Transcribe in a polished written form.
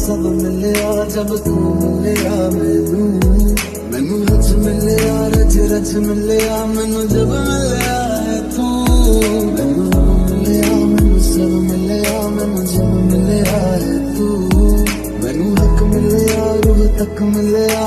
सब मिलया जब तू मिलया मैनू रच मिलया रच रच मिलया मैनू जब मिलया है तू मैनू मिलया मैनू सब मिलया मैनू जब मिलया है तू मैनू हक मिलया रूह तक मिलया